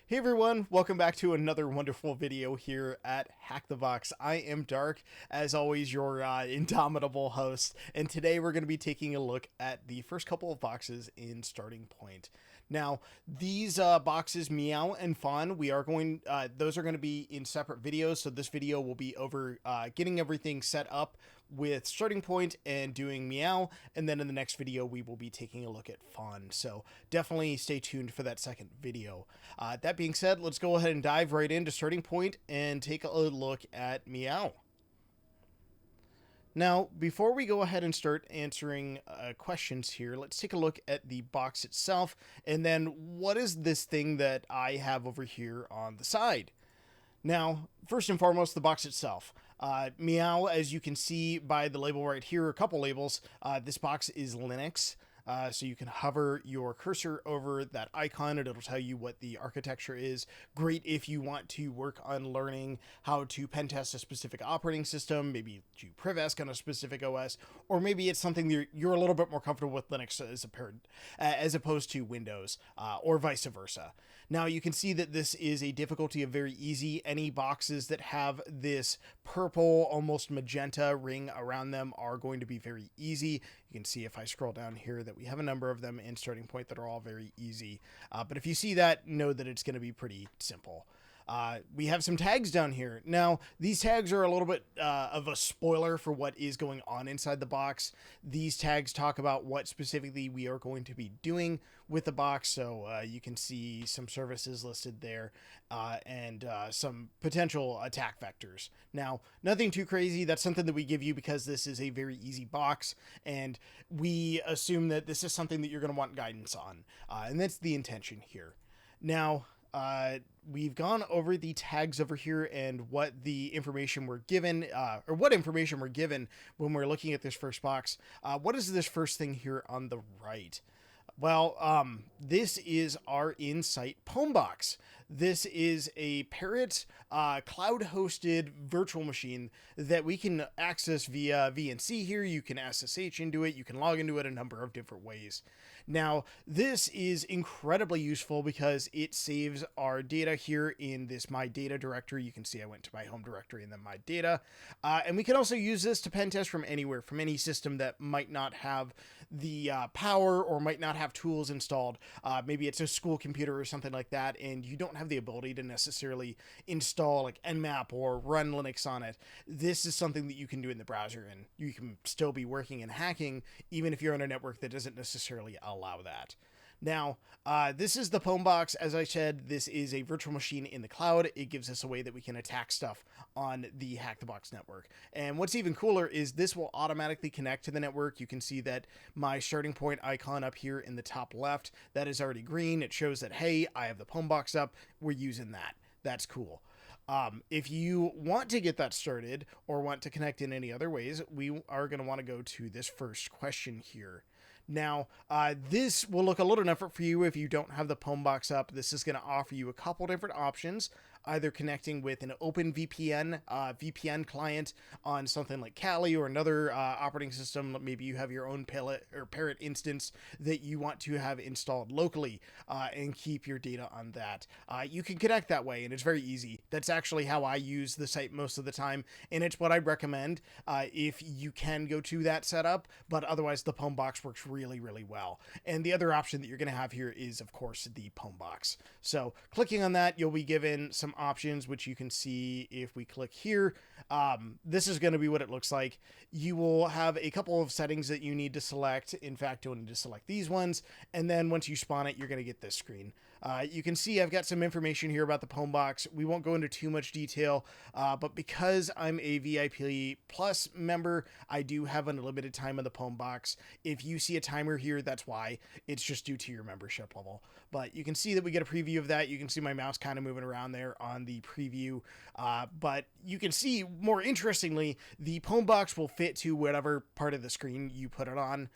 Hey everyone, welcome back to another wonderful video here at Hack the Box. I am Dark, as always, your indomitable host, and today we're going to be taking a look at the first couple of boxes in Starting Point. Now, these boxes, Meow and Fawn, those are going to be in separate videos, so this video will be over getting everything set up with Starting Point and doing Meow, and then in the next video we will be taking a look at Fawn, so definitely stay tuned for that second video. That being said, let's go ahead and dive right into Starting Point and take a look at Meow. Now, before we go ahead and start answering questions here, let's take a look at the box itself, and then what is this thing that I have over here on the side? Now, first and foremost, the box itself. Meow, as you can see by the label right here, a couple labels, this box is Linux. So you can hover your cursor over that icon and it'll tell you what the architecture is. Great if you want to work on learning how to pen test a specific operating system, maybe do Privask on a specific OS, or maybe it's something you're a little bit more comfortable with Linux as opposed to Windows, or vice versa. Now you can see that this is a difficulty of very easy. Any boxes that have this purple, almost magenta ring around them are going to be very easy. You can see if I scroll down here that we have a number of them in Starting Point that are all very easy. But if you see that, know that it's going to be pretty simple. We have some tags down here. Now, these tags are a little bit of a spoiler for what is going on inside the box. These tags talk about what specifically we are going to be doing with the box, so you can see some services listed there and some potential attack vectors. Now, nothing too crazy. That's something that we give you because this is a very easy box, and we assume that this is something that you're going to want guidance on, and that's the intention here. Now, we've gone over the tags over here and what the information we're given, or what information we're given when we're looking at this first box. What is this first thing here on the right? Well, this is our Insight Pwn box. This is a Parrot cloud-hosted virtual machine that we can access via VNC here. You can SSH into it. You can log into it a number of different ways. Now, this is incredibly useful because it saves our data here in this My Data directory. You can see I went to my home directory and then My Data. And we can also use this to pen test from anywhere, from any system that might not have the power or might not have tools installed. Maybe it's a school computer or something like that, and you don't have the ability to necessarily install like Nmap or run Linux on it. This is something that you can do in the browser, and you can still be working and hacking even if you're on a network that doesn't necessarily allow that. Now, this is the Pwn box. As I said, this is a virtual machine in the cloud. It gives us a way that we can attack stuff on the Hack the Box network. And what's even cooler is this will automatically connect to the network. You can see that my Starting Point icon up here in the top left, that is already green. It shows that, hey, I have the Pwn box up. We're using that. That's cool. If you want to get that started or want to connect in any other ways, we are going to want to go to this first question here. Now, this will look a little different for you if you don't have the Pwn box up. This is going to offer you a couple different options, either connecting with an open VPN client on something like Kali or another operating system. Maybe you have your own Parrot instance that you want to have installed locally and keep your data on that. You can connect that way, and it's very easy. That's actually how I use the site most of the time, and it's what I'd recommend if you can go to that setup, but otherwise the Pwn box works really, really well. And the other option that you're going to have here is, of course, the Pwn box. So clicking on that, you'll be given some options, which you can see if we click here. This is going to be what it looks like. You will have a couple of settings that you need to select. In fact, you'll need to select these ones, and then once you spawn it, you're going to get this screen. You can see I've got some information here about the Pwn box. We won't go into too much detail, but because I'm a VIP Plus member, I do have an unlimited time on the Pwn box. If you see a timer here, that's why. It's just due to your membership level. But you can see that we get a preview of that. You can see my mouse kind of moving around there on the preview. But you can see, more interestingly, the Pwn box will fit to whatever part of the screen you put it on.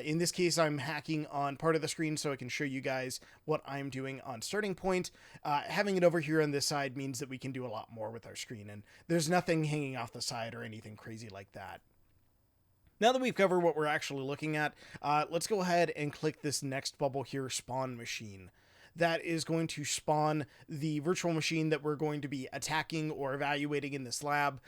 In this case, I'm hacking on part of the screen so I can show you guys what I'm doing on Starting Point. Having it over here on this side means that we can do a lot more with our screen, and there's nothing hanging off the side or anything crazy like that. Now that we've covered what we're actually looking at, let's go ahead and click this next bubble here, Spawn Machine. that is going to spawn the virtual machine that we're going to be attacking or evaluating in this lab.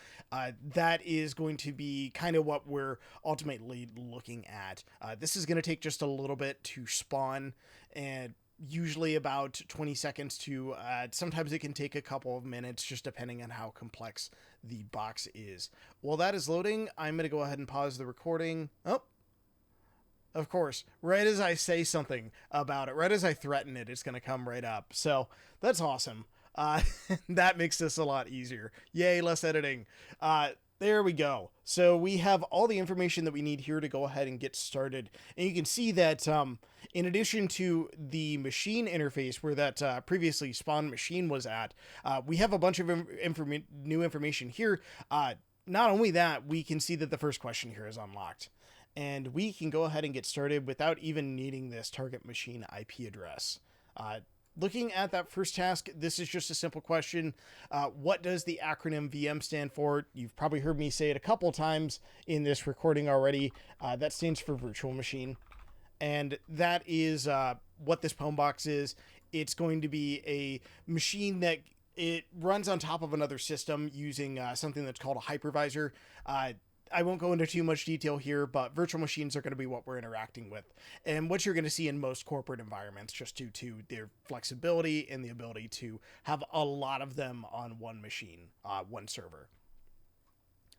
That is going to be kind of what we're ultimately looking at. This is going to take just a little bit to spawn, and usually about 20 seconds to sometimes it can take a couple of minutes, just depending on how complex the box is. While that is loading, I'm going to go ahead and pause the recording. Oh, of course, right as I say something about it, right as I threaten it, it's going to come right up. So that's awesome. That makes this a lot easier. Yay, less editing. There we go. So we have all the information that we need here to go ahead and get started. And you can see that in addition to the machine interface where that previously spawned machine was at, we have a bunch of new information here. Not only that, we can see that the first question here is unlocked. And we can go ahead and get started without even needing this target machine IP address. Looking at that first task, this is just a simple question. What does the acronym VM stand for? You've probably heard me say it a couple times in this recording already. That stands for virtual machine. And that is what this Pwn box is. It's going to be a machine that it runs on top of another system using something that's called a hypervisor. I won't go into too much detail here, but virtual machines are going to be what we're interacting with and what you're going to see in most corporate environments, just due to their flexibility and the ability to have a lot of them on one machine, one server.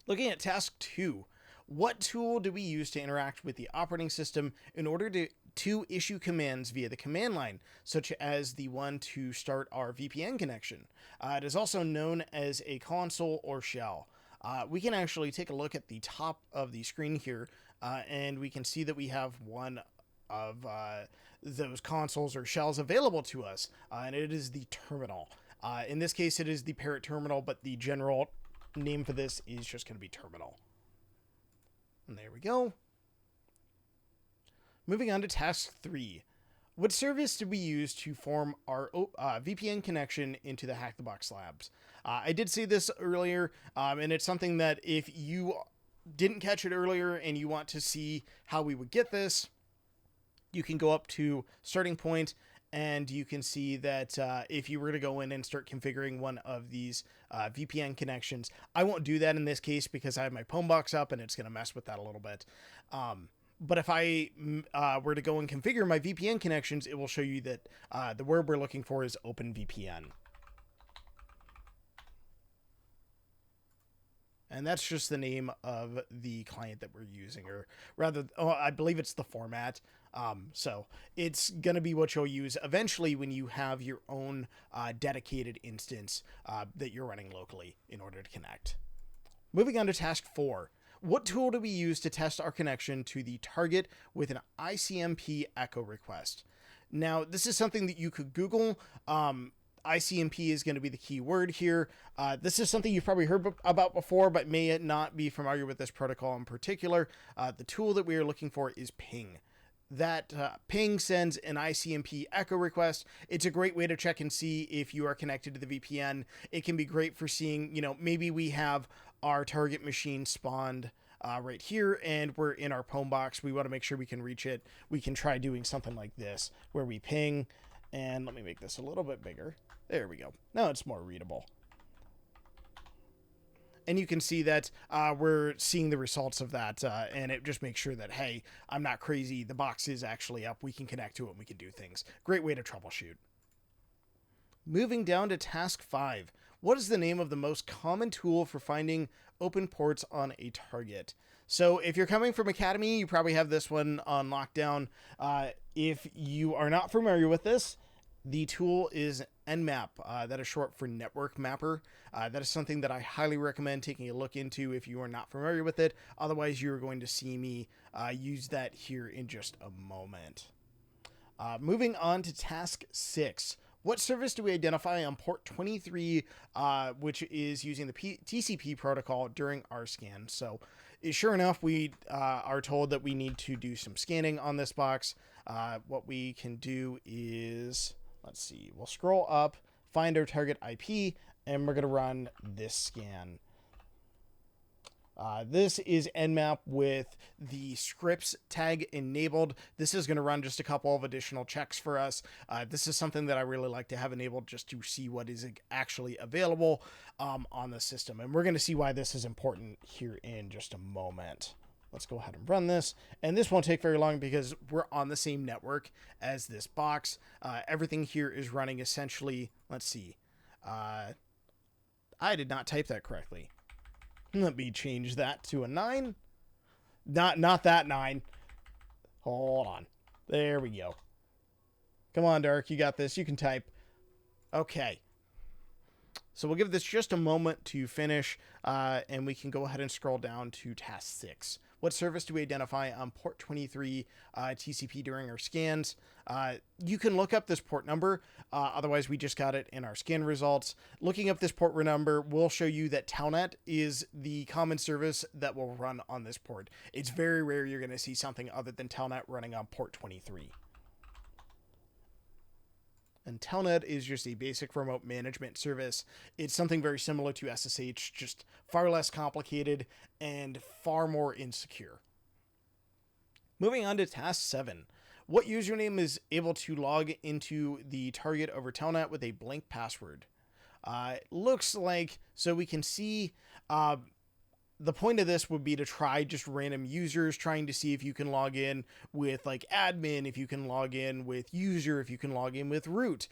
Looking at task 2, what tool do we use to interact with the operating system in order to issue commands via the command line, such as the one to start our VPN connection? It is also known as a console or shell. We can actually take a look at the top of the screen here, and we can see that we have one of those consoles or shells available to us, and it is the terminal. In this case, it is the Parrot terminal, but the general name for this is just going to be terminal. And there we go. Moving on to task 3. What service did we use to form our VPN connection into the Hack the Box Labs? I did say this earlier, and it's something that if you didn't catch it earlier and you want to see how we would get this, you can go up to starting point, and you can see that if you were to go in and start configuring one of these VPN connections, I won't do that in this case because I have my Pwn box up and it's going to mess with that a little bit. But if I were to go and configure my VPN connections, it will show you that the word we're looking for is OpenVPN. And that's just the name of the client that we're using, or rather, I believe it's the format. So it's going to be what you'll use eventually when you have your own dedicated instance that you're running locally in order to connect. Moving on to task 4. What tool do we use to test our connection to the target with an ICMP echo request? Now, this is something that you could Google. ICMP is going to be the key word here. This is something you've probably heard about before, but may not be familiar with this protocol in particular. The tool that we are looking for is ping. That ping sends an ICMP echo request. It's a great way to check and see if you are connected to the VPN. It can be great for seeing, maybe we have our target machine spawned right here and we're in our Pwn box. We want to make sure we can reach it. We can try doing something like this where we ping, and let me make this a little bit bigger. There we go. Now it's more readable. And you can see that we're seeing the results of that, and it just makes sure that, hey, I'm not crazy. The box is actually up. We can connect to it and we can do things. Great way to troubleshoot. Moving down to task 5. What is the name of the most common tool for finding open ports on a target? So if you're coming from Academy, you probably have this one on lockdown. If you are not familiar with this, the tool is Nmap. That is short for Network Mapper. That is something that I highly recommend taking a look into if you are not familiar with it. Otherwise, you're going to see me use that here in just a moment. Moving on to task 6. What service do we identify on port 23, which is using the TCP protocol during our scan? So sure enough, we are told that we need to do some scanning on this box. What we can do is, let's see, we'll scroll up, find our target IP, and we're going to run this scan. This is Nmap with the scripts tag enabled. This is going to run just a couple of additional checks for us. This is something that I really like to have enabled just to see what is actually available on the system. And we're going to see why this is important here in just a moment. Let's go ahead and run this. And this won't take very long because we're on the same network as this box. Everything here is running essentially, let's see. I did not type that correctly. Let me change that to a 9. Not that 9. Hold on. There we go. Come on, Dark. You got this. You can type. Okay. So we'll give this just a moment to finish, and we can go ahead and scroll down to task 6. What service do we identify on port 23 TCP during our scans? You can look up this port number. Otherwise, we just got it in our scan results. Looking up this port number will show you that Telnet is the common service that will run on this port. It's very rare you're going to see something other than Telnet running on port 23. And Telnet is just a basic remote management service. It's something very similar to SSH, just far less complicated and far more insecure. Moving on to task 7. What username is able to log into the target over Telnet with a blank password? It looks like, so we can see the point of this would be to try just random users, trying to see if you can log in with like admin, if you can log in with user, if you can log in with root,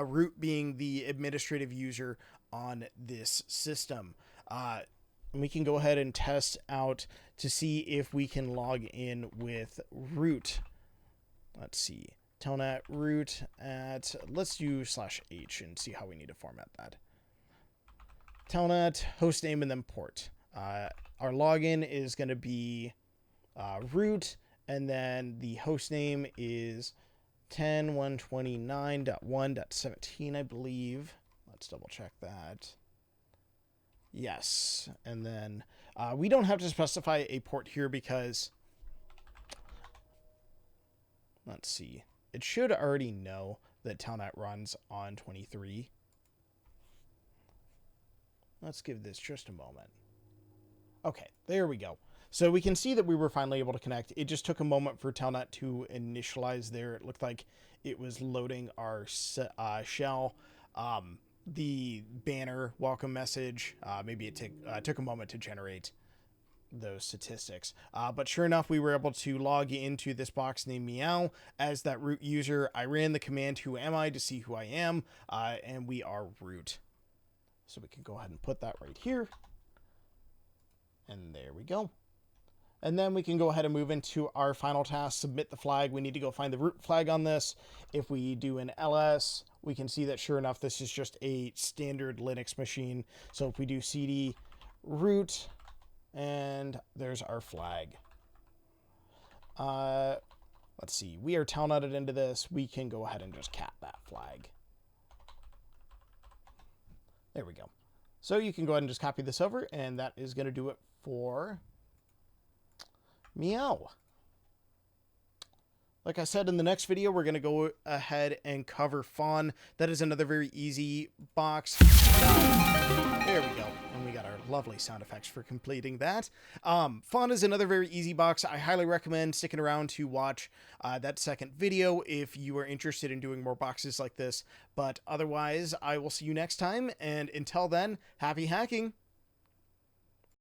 root being the administrative user on this system. We can go ahead and test out to see if we can log in with root. Let's see, telnet root at, let's do /h and see how we need to format that. Telnet, hostname, and then port. Our login is going to be root, and then the host name is 10.129.1.17, I believe. Let's double check that. Yes, and then we don't have to specify a port here because, let's see, it should already know that Telnet runs on 23. Let's give this just a moment. Okay, there we go. So we can see that we were finally able to connect. It just took a moment for Telnet to initialize there. It looked like it was loading our shell. The banner welcome message, maybe it took a moment to generate those statistics. But sure enough, we were able to log into this box named Meow as that root user. I ran the command who am I to see who I am, and we are root. So we can go ahead and put that right here. And there we go. And then we can go ahead and move into our final task, submit the flag. We need to go find the root flag on this. If we do an ls, we can see that sure enough, this is just a standard Linux machine. So if we do cd root, and there's our flag. Let's see, we are telnetted into this. We can go ahead and just cat that flag. There we go. So you can go ahead and just copy this over, and that is going to do it for Meow. Like I said, in the next video, we're going to go ahead and cover Fawn. That is another very easy box. There we go. And we got our lovely sound effects for completing that. Fawn is another very easy box. I highly recommend sticking around to watch that second video if you are interested in doing more boxes like this. But otherwise, I will see you next time. And until then, happy hacking.